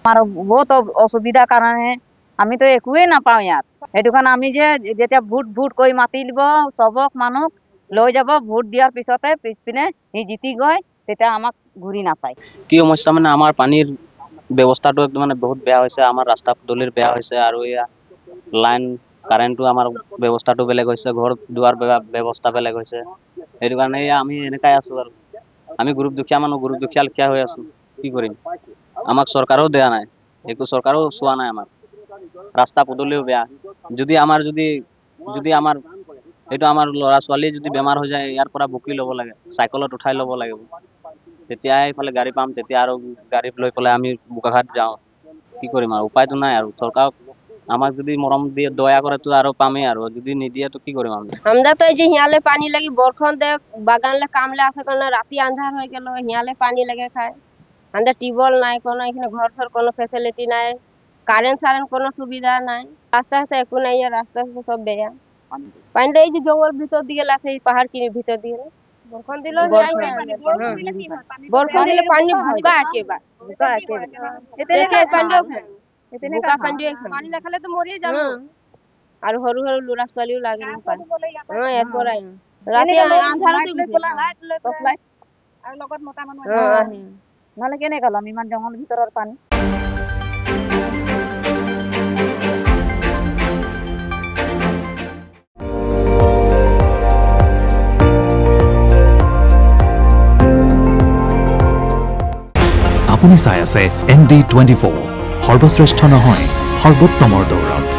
আমাৰ বহুত অসুবিধা কাৰণে আমি তো একোৱে নাপাওঁ ইয়াত। সেইটো কাৰণে আমি যেতিয়া ভোট কৰি মাতি দিব চবক মানুহ লৈ যাব, ভোট দিয়াৰ পিছতে পিছপিনে সি জিতি গৈ তেতিয়া আমাক ঘূৰি নাচায়। কি সমস্যা মানে আমাৰ পানীৰ ব্যৱস্থাটো একদম মানে বহুত বেয়া হৈছে, আমাৰ ৰাস্তা পদূলিৰ বেয়া হৈছে, আৰু এয়া লাইন কাৰেণ্টটো আমাৰ ব্যৱস্থাটো বেলেগ হৈছে, ঘৰ দুৱাৰ ব্যৱস্থা বেলেগ হৈছে। সেইটো কাৰণে আমি এনেকাই আছো আৰু আমি গৰীব দুখীয়া মানুহ, গৰীব দুখীয়া লেখীয়া হৈ আছো। কি কৰিম? আমাক চৰকাৰেও দিয়া নাই, একো চৰকাৰেও চোৱা নাই আমাক। ৰাস্তা পদূলিও বেয়া। যদি আমাৰ এইটো আমাৰ ল'ৰা ছোৱালী যদি বেমাৰ হৈ যায়, ইয়াৰ পৰা বকি ল'ব লাগে, চাইকেলত উঠাই ল'ব লাগিব। তেতিয়াহে এইফালে গাড়ী পাম, তেতিয়া আৰু গাড়ীত লৈ পেলাই আমি বোকাঘাট যাওঁ। কি কৰিম আৰু উপায়তো নাই আৰু। চৰকাৰক আমাক যদি মৰম দিয়ে দয়া কৰে তো আৰু পামেই, আৰু যদি নিদিয়ে তো কি কৰিম আমি। আমরা তো এই যে হিয়ালে পানি লাগি বরখন দে বাগানলে কামলে আসে কারণে রাতি আন্ধার হয়ে গেল, হিয়ালে পানি লাগে খায়। আমাদের টিউবওয়েল নাই, কোনো এখানে ঘর সর কোনো ফ্যাসিলিটি নাই, কারেন্ট সারেন্ট কোনো সুবিধা নাই, রাস্তা আছে একু নাই, রাস্তা সব বেয়া। পানিটা এই যে জঙ্গল ভিতর দিকে আসে, এই পাহাড় কি ভিতর দিকে বরখন দিলে বরখন দিলে পানি ভুকা একেবারে বোকা পানি না খালে তো মরিয়ে যাবে। আর সৰু সৰু ল'ৰা ছোৱালীও লাগে না পানী। ইয়াৰ পৰাই ৰাতি আন্ধাৰতে আৰু লগত মতা মানুহ নহ'লে কেনেকৈ ল'ম ইমান জংঘল ভিতৰৰ পানী। আপুনি চাই আছে ND24, সৰ্বশ্ৰেষ্ঠ নহয় সৰ্বোত্তমৰ দৌৰত।